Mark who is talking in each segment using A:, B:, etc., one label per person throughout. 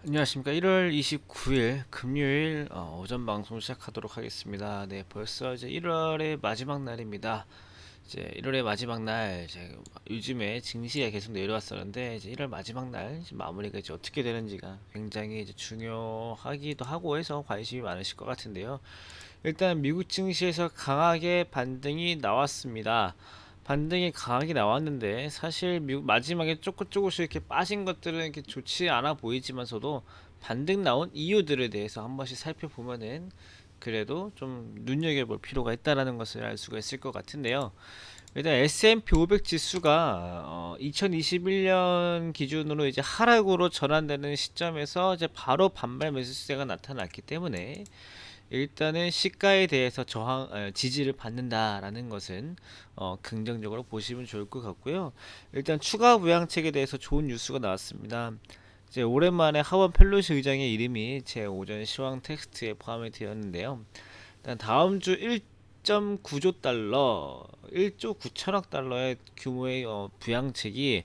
A: 안녕하십니까. 1월 29일 금요일 오전 방송 시작하도록 하겠습니다. 네, 벌써 이제 1월의 마지막 날입니다. 이제 1월의 마지막 날, 이제 요즘에 증시가 계속 내려왔었는데, 이제 1월 마지막 날 이제 마무리가 이제 어떻게 되는지가 굉장히 이제 중요하기도 하고 해서 관심이 많으실 것 같은데요. 일단 미국 증시에서 강하게 반등이 나왔습니다. 반등이 강하게 나왔는데 사실 미국 마지막에 조금씩 이렇게 빠진 것들은 이렇게 좋지 않아 보이지만서도 반등 나온 이유들에 대해서 한 번씩 살펴보면은 그래도 좀 눈여겨볼 필요가 있다라는 것을 알 수가 있을 것 같은데요. 일단 S&P 500 지수가 2021년 기준으로 이제 하락으로 전환되는 시점에서 이제 바로 반발 매수세가 나타났기 때문에 일단은 시가에 대해서 지지를 받는다라는 것은 긍정적으로 보시면 좋을 것 같고요. 일단 추가 부양책에 대해서 좋은 뉴스가 나왔습니다. 이제 오랜만에 하원 펠로시 의장의 이름이 제 오전 시황 텍스트에 포함이 되었는데요. 일단 다음 주 1.9조 달러, 1조 9천억 달러의 규모의 부양책이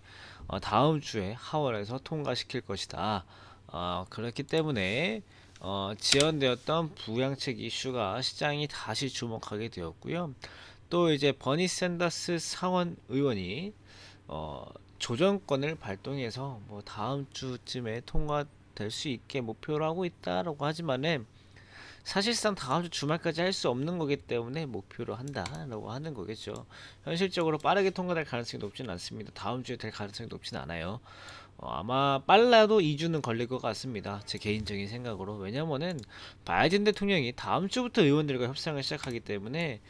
A: 다음 주에 하원에서 통과시킬 것이다. 그렇기 때문에 지연되었던 부양책 이슈가 시장이 다시 주목하게 되었고요. 또 이제 버니 샌더스 상원 의원이 어, 조정권을 발동해서 뭐 다음 주쯤에 통과될 수 있게 목표로 하고 있다라고 하지만은 사실상 다음 주 주말까지 할 수 없는 거기 때문에 목표로 한다라고 하는 거겠죠. 현실적으로 빠르게 통과될 가능성이 높지는 않습니다. 다음 주에 될 가능성이 높지는 않아요. 아마 빨라도 2주는 걸릴 것 같습니다. 제 개인적인 생각으로. 왜냐면은 바이든 대통령이 다음 주부터 의원들과 협상을 시작하기 때문에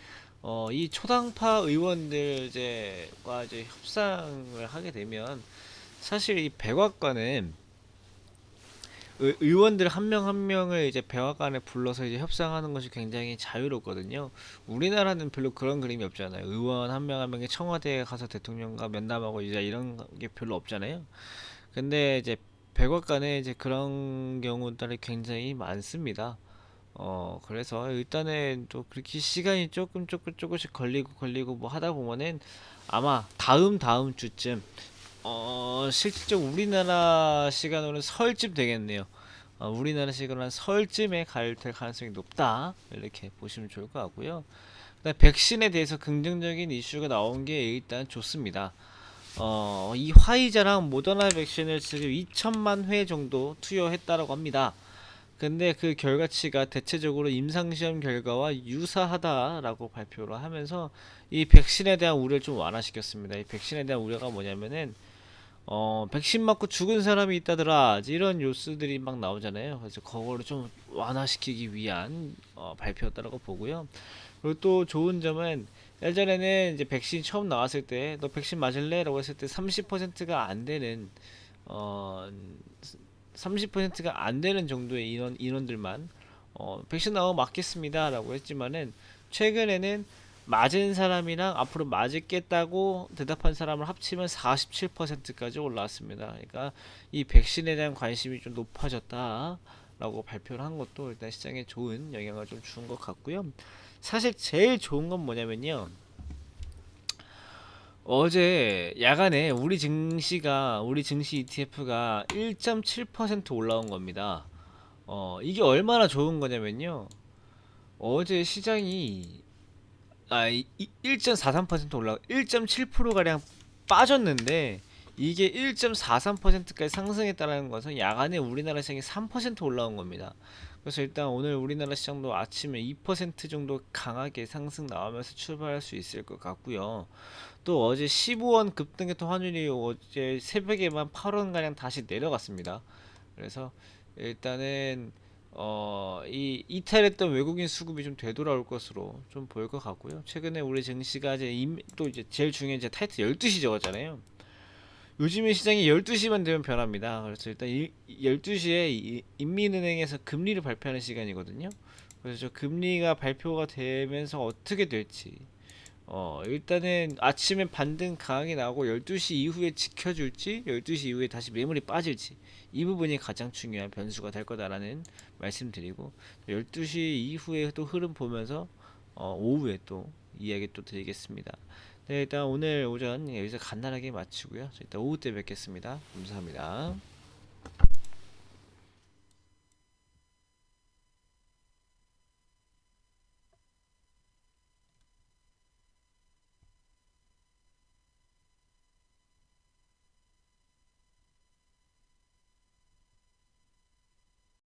A: 이 초당파 의원들 이제과 이제 협상을 하게 되면 사실 이 백악관은 의원들 한 명 한 명을 이제 백악관에 불러서 이제 협상하는 것이 굉장히 자유롭거든요. 우리나라는 별로 그런 그림이 없잖아요. 의원 한 명 한 명이 청와대에 가서 대통령과 면담하고 이제 이런 게 별로 없잖아요. 근데 이제 백악관에 이제 그런 경우들이 굉장히 많습니다. 그래서 일단은 또 그렇게 시간이 조금씩 걸리고 뭐 하다 보면은 아마 다음 주쯤 실질적 우리나라 시간으로는 설쯤 되겠네요. 우리나라 시간으로 한 설쯤에 될 가능성이 높다. 이렇게 보시면 좋을 것 같고요. 그다음 백신에 대해서 긍정적인 이슈가 나온 게 일단 좋습니다. 이 화이자랑 모더나 백신을 지금 2천만 회 정도 투여했다라고 합니다. 근데 그 결과치가 대체적으로 임상시험 결과와 유사하다라고 발표를 하면서 이 백신에 대한 우려를 좀 완화시켰습니다. 이 백신에 대한 우려가 뭐냐면은 백신 맞고 죽은 사람이 있다더라 이런 뉴스들이 막 나오잖아요. 그래서 그거를 좀 완화시키기 위한 발표였다고 보고요. 그리고 또 좋은 점은 예전에는 이제 백신 처음 나왔을 때 너 백신 맞을래? 라고 했을 때 30%가 안 되는 어 30%가 안 되는 정도의 인원들만 백신 나오면 맞겠습니다라고 했지만은 최근에는 맞은 사람이랑 앞으로 맞겠다고 대답한 사람을 합치면 47%까지 올라왔습니다. 그러니까 이 백신에 대한 관심이 좀 높아졌다라고 발표를 한 것도 일단 시장에 좋은 영향을 좀 준 것 같고요. 사실 제일 좋은 건 뭐냐면요. 어제 야간에 우리 증시 ETF가 1.7% 올라온 겁니다. 이게 얼마나 좋은 거냐면요. 어제 시장이 1.43% 올라 1.7% 가량 빠졌는데 이게 1.43%까지 상승했다는 것은 야간에 우리나라 시장이 3% 올라온 겁니다. 그래서 일단 오늘 우리나라 시장도 아침에 2% 정도 강하게 상승 나오면서 출발할 수 있을 것 같고요. 또 어제 15원 급등했던 환율이 어제 새벽에만 8원 가량 다시 내려갔습니다. 그래서 일단은 이 이탈했던 외국인 수급이 좀 되돌아올 것으로 좀 보일 것 같고요. 최근에 우리 증시가 이제 또 이제 제일 중요한 이제 타이틀 12시 적었잖아요. 요즘에 시장이 12시만 되면 변합니다. 그래서 일단 12시에 인민은행에서 금리를 발표하는 시간이거든요. 그래서 저 금리가 발표가 되면서 어떻게 될지 일단은 아침에 반등 강하게 나오고 12시 이후에 지켜줄지 12시 이후에 다시 매물이 빠질지 이 부분이 가장 중요한 변수가 될 거다라는 말씀드리고 12시 이후에 또 흐름 보면서 오후에 또 이야기 또 드리겠습니다. 네, 일단 오늘 오전 여기서 간단하게 마치고요. 일단 오후 때 뵙겠습니다. 감사합니다.